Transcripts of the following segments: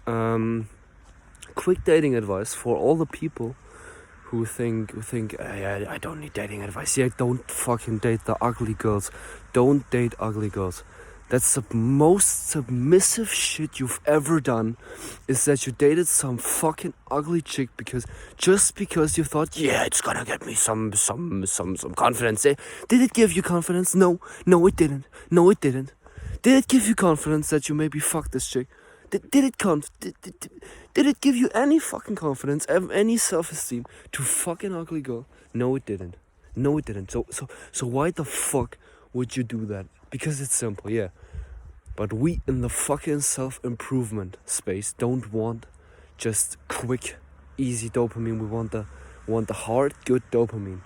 quick dating advice for all the people who think I don't need dating advice. Yeah, don't fucking date the ugly girls. Don't date ugly girls. That's the most submissive shit you've ever done, is that you dated some fucking ugly chick because you thought, yeah, it's gonna get me some confidence. Did it give you confidence? No, it didn't. No, it didn't. Did it give you confidence that you maybe fuck this chick? Did it give you any fucking confidence, any self-esteem to fuck an ugly girl? No, it didn't. No, it didn't. So why the fuck would you do that? Because it's simple, yeah. But we in the fucking self-improvement space don't want just quick, easy dopamine. We want the hard, good dopamine.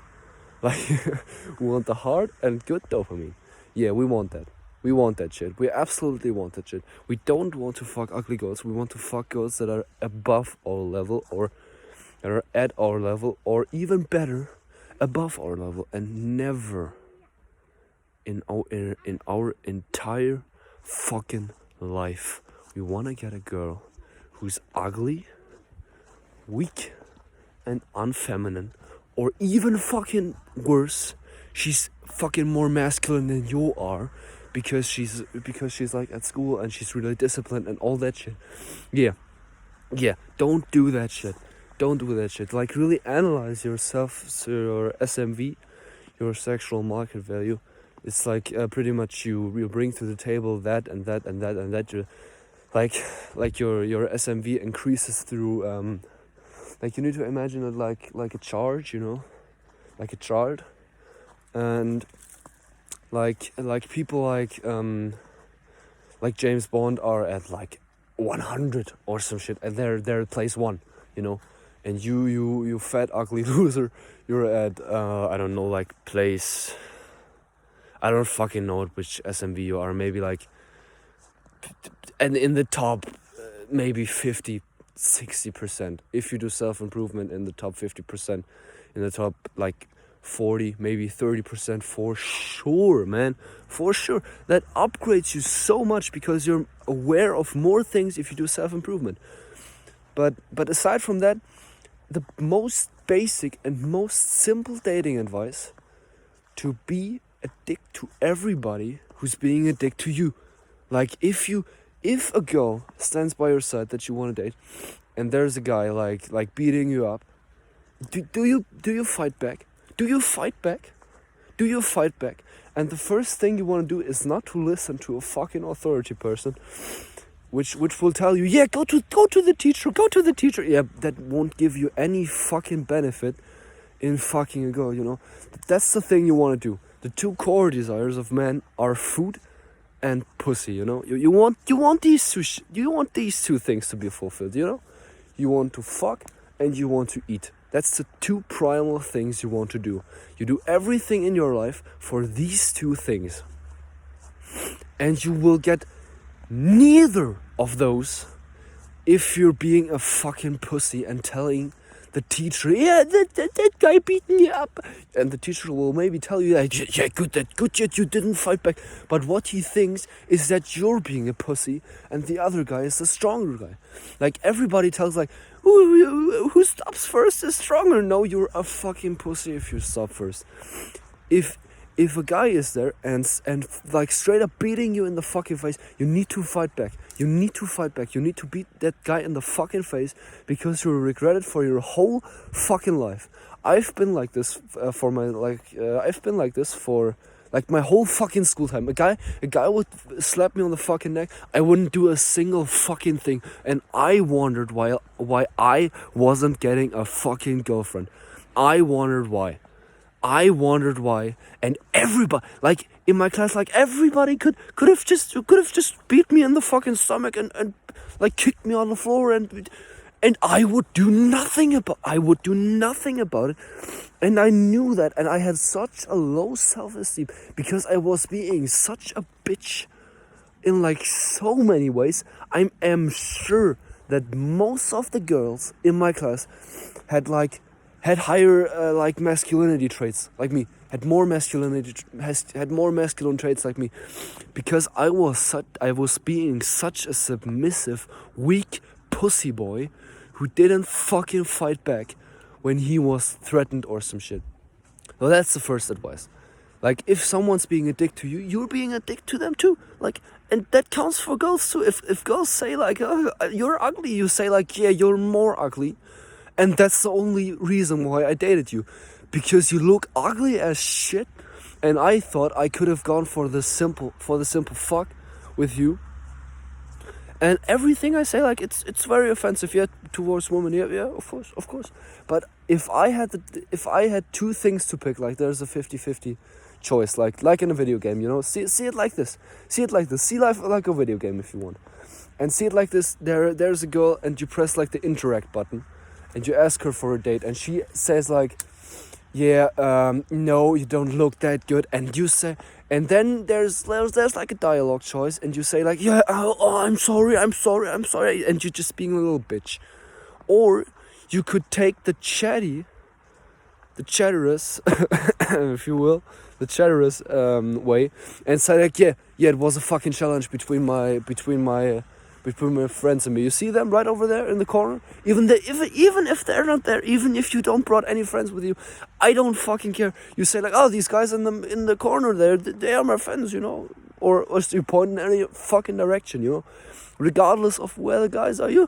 Like, we want the hard and good dopamine. Yeah, we want that. We want that shit. We absolutely want that shit. We don't want to fuck ugly girls. We want to fuck girls that are above our level, or that are at our level, or even better, above our level. And never in our entire fucking life we want to get a girl who's ugly, weak, and unfeminine, or even fucking worse, she's fucking more masculine than you are, because she's like at school and she's really disciplined and all that shit. Yeah, don't do that shit. Like, really analyze yourself, so your SMV, your sexual market value. It's like pretty much you bring to the table that and that and that and that. Like your SMV increases through like, you need to imagine it like a chart, you know, like a chart. And like people like James Bond are at like 100 or some shit, and they're at place 1, you know, and you fat ugly loser, you're at I don't know, like place, I don't fucking know which SMV you are, maybe like, and in the top maybe 50-60%. If you do self-improvement, in the top 50%, in the top like 40, maybe 30%, for sure, man, for sure. That upgrades you so much because you're aware of more things if you do self-improvement. But aside from that, the most basic and most simple dating advice: to be a dick to everybody who's being a dick to you. Like, if a girl stands by your side that you want to date, and there's a guy like beating you up, do you fight back? Do you fight back? And the first thing you want to do is not to listen to a fucking authority person, which will tell you, yeah, go to the teacher. Yeah, that won't give you any fucking benefit in fucking a girl, you know. That's the thing you want to do. The two core desires of men are food and pussy, you know. You want these two things to be fulfilled, you know. You want to fuck and you want to eat. That's the two primal things you want to do. You do everything in your life for these two things. And you will get neither of those if you're being a fucking pussy and telling the teacher, yeah, that guy beat me up. And the teacher will maybe tell you that, yeah, good, you didn't fight back. But what he thinks is that you're being a pussy and the other guy is the stronger guy. Like, everybody tells, like, who stops first is stronger. No, you're a fucking pussy if you stop first. If a guy is there and like straight up beating you in the fucking face, you need to fight back. You need to beat that guy in the fucking face, because you'll regret it for your whole fucking life. I've been like this for my whole fucking school time. A guy would slap me on the fucking neck. I wouldn't do a single fucking thing, and I wondered why I wasn't getting a fucking girlfriend. I wondered why, and everybody, like in my class, like everybody could have just beat me in the fucking stomach and like kicked me on the floor, and I would do nothing about it. And I knew that, and I had such a low self-esteem because I was being such a bitch in like so many ways. I am sure that most of the girls in my class had higher like masculinity traits like me, had more masculine traits like me, because I was being such a submissive, weak pussy boy who didn't fucking fight back when he was threatened or some shit. Well, that's the first advice. Like, if someone's being a dick to you, you're being a dick to them too. Like, and that counts for girls too. If girls say like, oh, you're ugly, you say like, yeah, you're more ugly. And that's the only reason why I dated you. Because you look ugly as shit. And I thought I could have gone for the simple fuck with you. And everything I say, like, it's very offensive, yeah, towards women. Yeah, of course. But if I had two things to pick, like, there's a 50-50 choice, like in a video game, you know. See it like this. See life like a video game if you want. And see it like this. There's a girl, and you press like the interact button, and you ask her for a date, and she says like, yeah, no, you don't look that good, and you say, and then there's like a dialogue choice, and you say like, yeah, oh, I'm sorry, and you're just being a little bitch. Or you could take the chatterous, if you will, the chatterous way, and say like, yeah, it was a fucking challenge between my friends and me. You see them right over there in the corner? Even if they're not there, even if you don't brought any friends with you, I don't fucking care. You say like, oh, these guys in the corner there, they are my friends, you know? Or you point in any fucking direction, you know? Regardless of where the guys are, you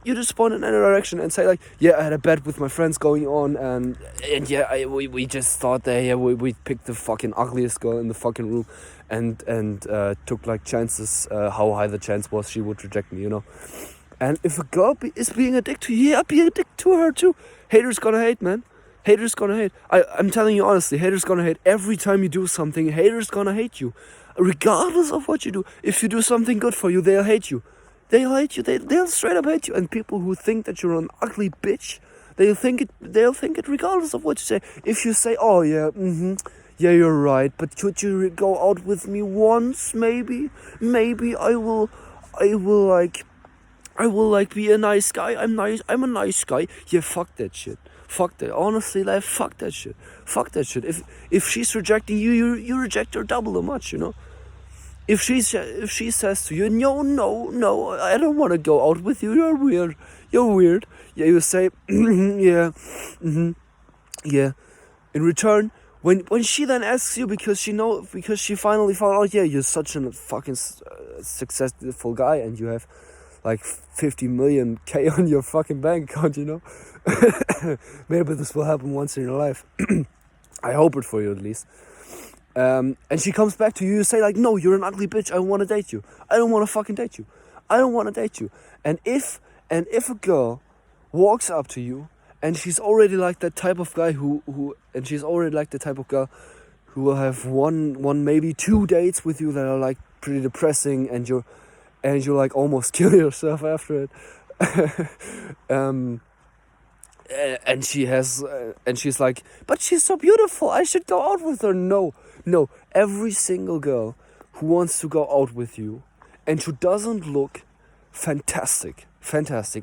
just point in any direction and say like, yeah, I had a bet with my friends going on, and yeah, we just thought that, yeah, we picked the fucking ugliest girl in the fucking room, and took like chances, how high the chance was she would reject me, you know. And if a girl is being a dick to you, yeah, be a dick to her too. Haters gonna hate, man. Haters gonna hate. I'm telling you honestly, haters gonna hate. Every time you do something, haters gonna hate you. Regardless of what you do. If you do something good for you, they'll hate you. They'll hate you. They'll straight up hate you. And people who think that you're an ugly bitch, they'll think it regardless of what you say. If you say, oh yeah, yeah, you're right, but could you go out with me once, maybe? Maybe I will be a nice guy. I'm a nice guy. Yeah, fuck that shit. Fuck that. Honestly, like, fuck that shit. Fuck that shit. If she's rejecting you, you reject her double as much, you know. If she says to you, no, I don't want to go out with you. You're weird. Yeah, you say, yeah, yeah. In return, when she then asks you because she finally found out, yeah, you're such a fucking successful guy, and you have like 50 million K on your fucking bank account, you know. Maybe this will happen once in your life. I hope it for you at least. And she comes back to you, you say like, no, you're an ugly bitch, I don't want to date you. I don't want to fucking date you. I don't want to date you. And if a girl walks up to you, and she's already like that type of guy and she's already like the type of girl who will have one maybe 2 dates with you that are like pretty depressing, and you like almost kill yourself after it. And she's like, but she's so beautiful, I should go out with her. No, every single girl who wants to go out with you and who doesn't look fantastic,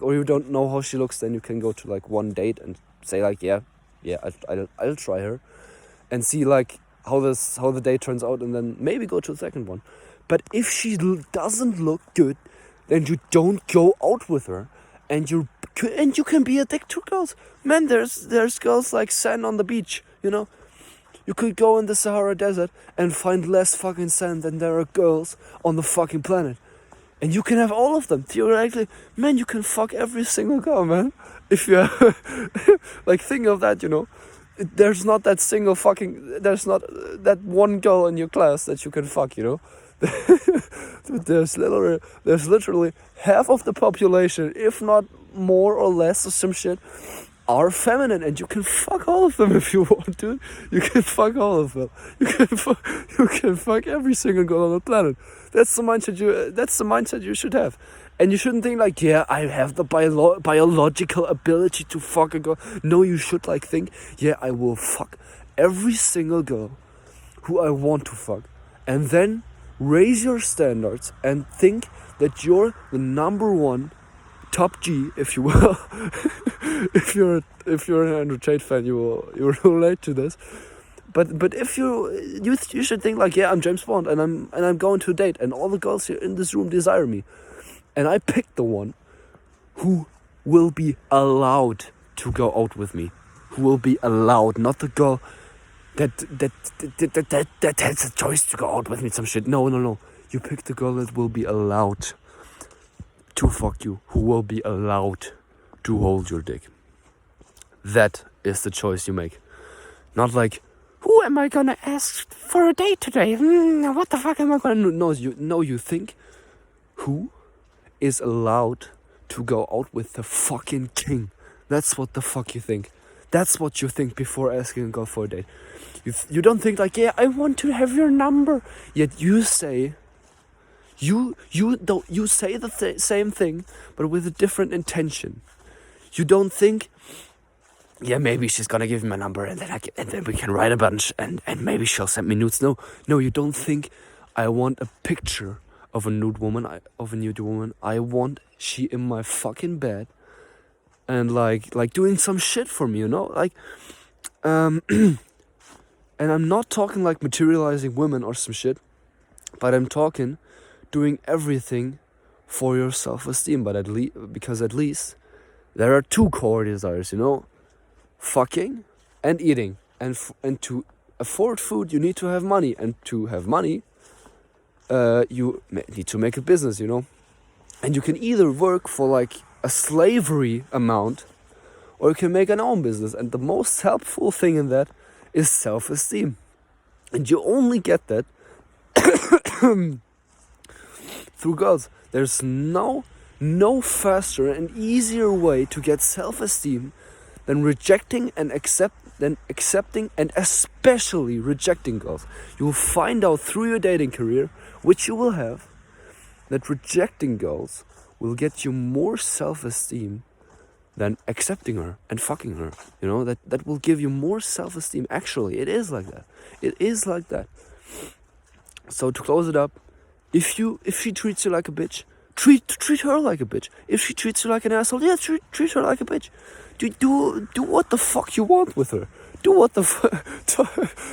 or you don't know how she looks, then you can go to like one date and say like, yeah, I'll try her and see like how the date turns out, and then maybe go to the second one. But if she doesn't look good, then you don't go out with her, and you can be a dick to girls. Man, there's girls like sand on the beach, you know. You could go in the Sahara Desert and find less fucking sand than there are girls on the fucking planet. And you can have all of them, theoretically. Man, you can fuck every single girl, man. If you like, think of that, you know. There's not that one girl in your class that you can fuck, you know. There's literally half of the population, if not more or less or some shit, are feminine, and you can fuck all of them if you want to. You can fuck all of them. You can fuck every single girl on the planet. That's the mindset you should have. And you shouldn't think like, yeah, I have the biological ability to fuck a girl. No, you should like think, yeah, I will fuck every single girl who I want to fuck. And then raise your standards and think that you're the number one top G, if you will. if you're an Andrew Tate fan, you will relate to this. But if you should think like, yeah, I'm James Bond, and I'm going to a date, and all the girls here in this room desire me, and I picked the one who will be allowed to go out with me. Who will be allowed, not the girl that has a choice to go out with me, some shit. No. You pick the girl that will be allowed to fuck you, who will be allowed to hold your dick. That is the choice you make. Not like, who am I gonna ask for a date today? What the fuck am I gonna do? No, you think, who is allowed to go out with the fucking king? That's what the fuck you think. That's what you think before asking a girl for a date. You don't think like, yeah, I want to have your number. Yet you say, you say the same thing, but with a different intention. You don't think, yeah, maybe she's gonna give me my number and then we can write a bunch and maybe she'll send me nudes. No, you don't think I want a picture of a nude woman. I want she in my fucking bed and like doing some shit for me, you know, like and I'm not talking like materializing women or some shit, but I'm talking doing everything for your self-esteem. But because at least there are two core desires, you know, fucking and eating, and to afford food you need to have money, and to have money you need to make a business, you know, and you can either work for like a slavery amount or you can make an own business, and the most helpful thing in that is self-esteem, and you only get that through girls. There's no faster and easier way to get self-esteem than accepting and especially rejecting girls. You will find out through your dating career, which you will have, that rejecting girls will get you more self-esteem than accepting her and fucking her. You know, that will give you more self-esteem. Actually, it is like that. It is like that. So to close it up, if she treats you like a bitch, treat her like a bitch. If she treats you like an asshole, yeah, treat her like a bitch. Do what the fuck you want with her. Do what the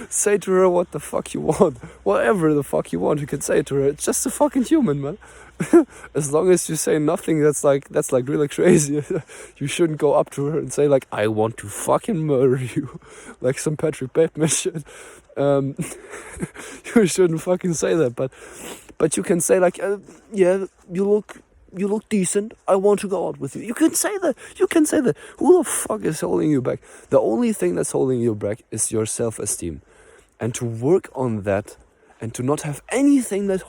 say to her what the fuck you want. Whatever the fuck you want, you can say to her. It's just a fucking human, man. As long as you say nothing that's like really crazy. You shouldn't go up to her and say like, I want to fucking murder you, like some Patrick Bateman shit. You shouldn't fucking say that, but you can say like, yeah, you look decent, I want to go out with you. You can say that. Who the fuck is holding you back? The only thing that's holding you back is your self-esteem. And to work on that, and to not have anything that's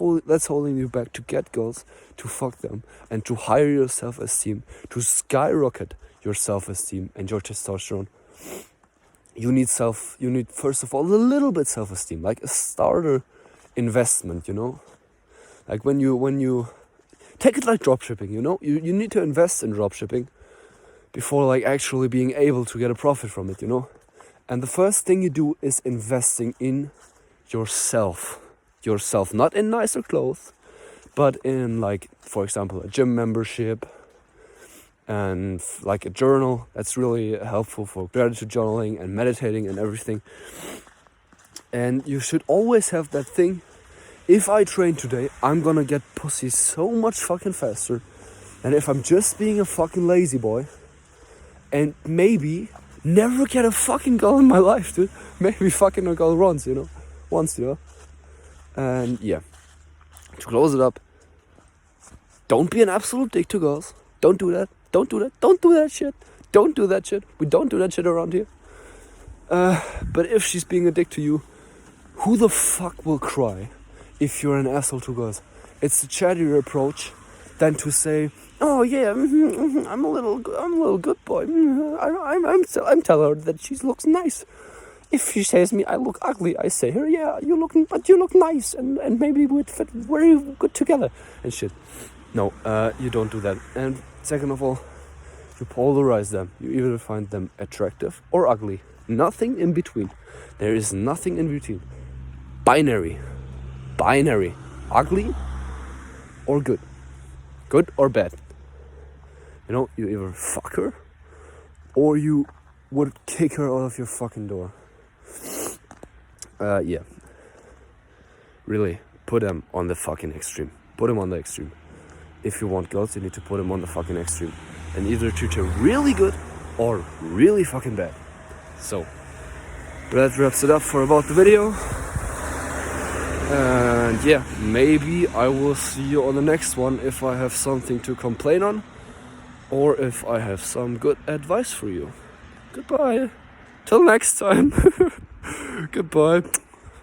holding you back, to get girls, to fuck them, and to higher your self-esteem, to skyrocket your self-esteem and your testosterone, you need first of all a little bit self-esteem, like a starter investment, you know? Like when you take it like dropshipping, you know? You need to invest in dropshipping before like actually being able to get a profit from it, you know? And the first thing you do is investing in yourself, not in nicer clothes, but in like, for example, a gym membership and like a journal. That's really helpful for gratitude journaling and meditating and everything. And you should always have that thing. If I train today, I'm gonna get pussy so much fucking faster than if I'm just being a fucking lazy boy and maybe never get a fucking girl in my life, dude. Maybe fucking a girl once, you know. And yeah, to close it up, don't be an absolute dick to girls. Don't do that. Don't do that shit. We don't do that shit around here. But if she's being a dick to you, who the fuck will cry if you're an asshole to girls? It's the chattier approach than to say, oh yeah, I'm a little good boy. I'm telling her that she looks nice. If she says me I look ugly, I say her, yeah, you look nice, and maybe we'd fit very good together and shit. No, you don't do that. And second of all, you polarize them. You either find them attractive or ugly. Nothing in between. There is nothing in between. Binary. Ugly or good. Good or bad. You know, you either fuck her or you would kick her out of your fucking door. Yeah. Really, put them on the fucking extreme. Put them on the extreme. If you want girls, you need to put them on the fucking extreme. and either treat her really good or really fucking bad. So that wraps it up for about the video. And yeah, maybe I will see you on the next one if I have something to complain on, or if I have some good advice for you. Goodbye. Till next time. Goodbye.